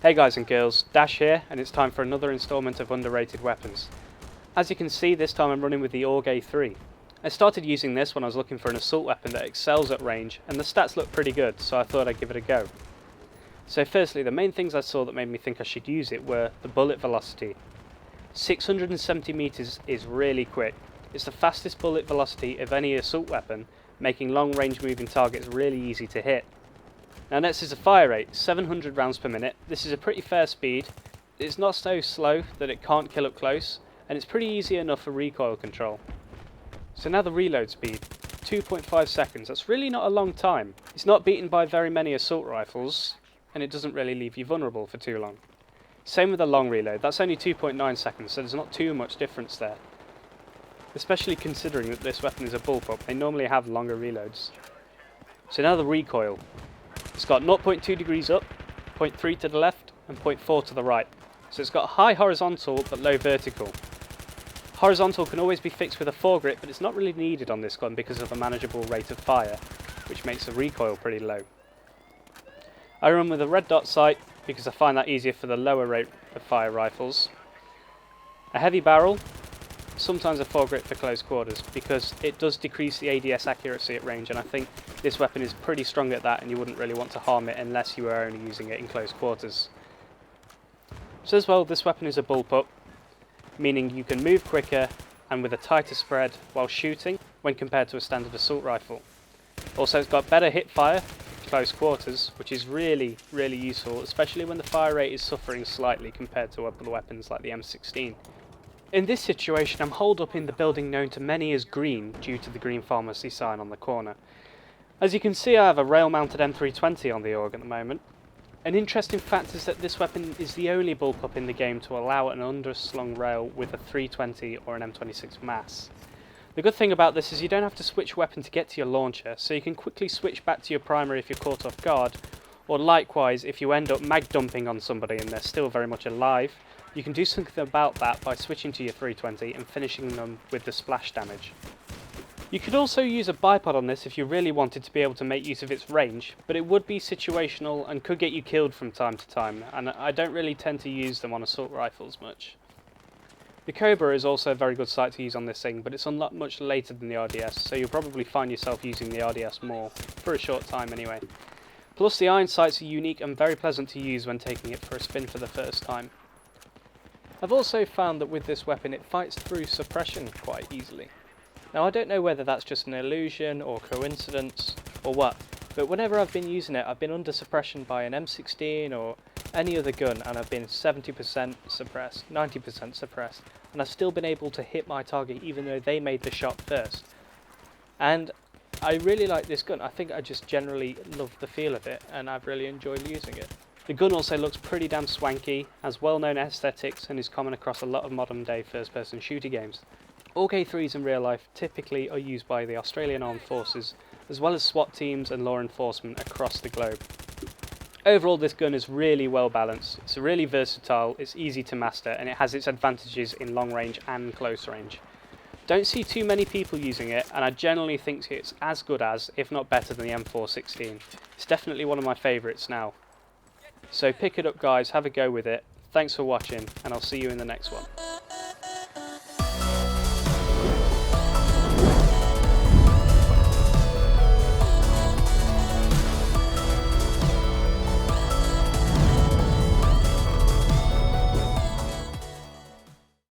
Hey guys and girls, Dash here, and it's time for another installment of underrated weapons. As you can see, this time I'm running with the AUG A3. I started using this when I was looking for an assault weapon that excels at range, and the stats look pretty good, so I thought I'd give it a go. So firstly, the main things I saw that made me think I should use it were the bullet velocity. 670 meters is really quick. It's the fastest bullet velocity of any assault weapon, making long range moving targets really easy to hit. Now next is the fire rate, 700 rounds per minute. This is a pretty fair speed. It's not so slow that it can't kill up close, and it's pretty easy enough for recoil control. So now the reload speed, 2.5 seconds. That's really not a long time. It's not beaten by very many assault rifles, and it doesn't really leave you vulnerable for too long. Same with the long reload, that's only 2.9 seconds, so there's not too much difference there. Especially considering that this weapon is a bullpup, they normally have longer reloads. So now the recoil. It's got 0.2 degrees up, 0.3 to the left, and 0.4 to the right. So it's got high horizontal but low vertical. Horizontal can always be fixed with a foregrip, but it's not really needed on this gun because of the manageable rate of fire, which makes the recoil pretty low. I run with a red dot sight because I find that easier for the lower rate of fire rifles. A heavy barrel, sometimes a foregrip for close quarters because it does decrease the ADS accuracy at range, and I think this weapon is pretty strong at that and you wouldn't really want to harm it unless you were only using it in close quarters. So as well, this weapon is a bullpup, meaning you can move quicker and with a tighter spread while shooting when compared to a standard assault rifle. Also it's got better hip fire close quarters, which is really useful, especially when the fire rate is suffering slightly compared to other weapons like the M16. In this situation I'm holed up in the building known to many as Green due to the Green Pharmacy sign on the corner. As you can see, I have a rail mounted M320 on the AUG at the moment. An interesting fact is that this weapon is the only bullpup in the game to allow an underslung rail with a 320 or an M26 mass. The good thing about this is you don't have to switch weapon to get to your launcher, so you can quickly switch back to your primary if you're caught off guard, or likewise if you end up mag dumping on somebody and they're still very much alive, you can do something about that by switching to your 320 and finishing them with the splash damage. You could also use a bipod on this if you really wanted to be able to make use of its range, but it would be situational and could get you killed from time to time, and I don't really tend to use them on assault rifles much. The Cobra is also a very good sight to use on this thing, but it's unlocked much later than the RDS, so you'll probably find yourself using the RDS more, for a short time anyway. Plus the iron sights are unique and very pleasant to use when taking it for a spin for the first time. I've also found that with this weapon it fights through suppression quite easily. Now I don't know whether that's just an illusion or coincidence or what, but whenever I've been using it I've been under suppression by an M16 or any other gun and I've been 70% suppressed, 90% suppressed, and I've still been able to hit my target even though they made the shot first. And I really like this gun. I think I just generally love the feel of it and I've really enjoyed using it. The gun also looks pretty damn swanky, has well-known aesthetics and is common across a lot of modern-day first-person shooter games. AUG A3s in real life typically are used by the Australian Armed Forces, as well as SWAT teams and law enforcement across the globe. Overall, this gun is really well balanced, it's really versatile, it's easy to master, and it has its advantages in long range and close range. Don't see too many people using it, and I generally think it's as good as, if not better than the M416. It's definitely one of my favourites now. So pick it up guys, have a go with it, thanks for watching, and I'll see you in the next one.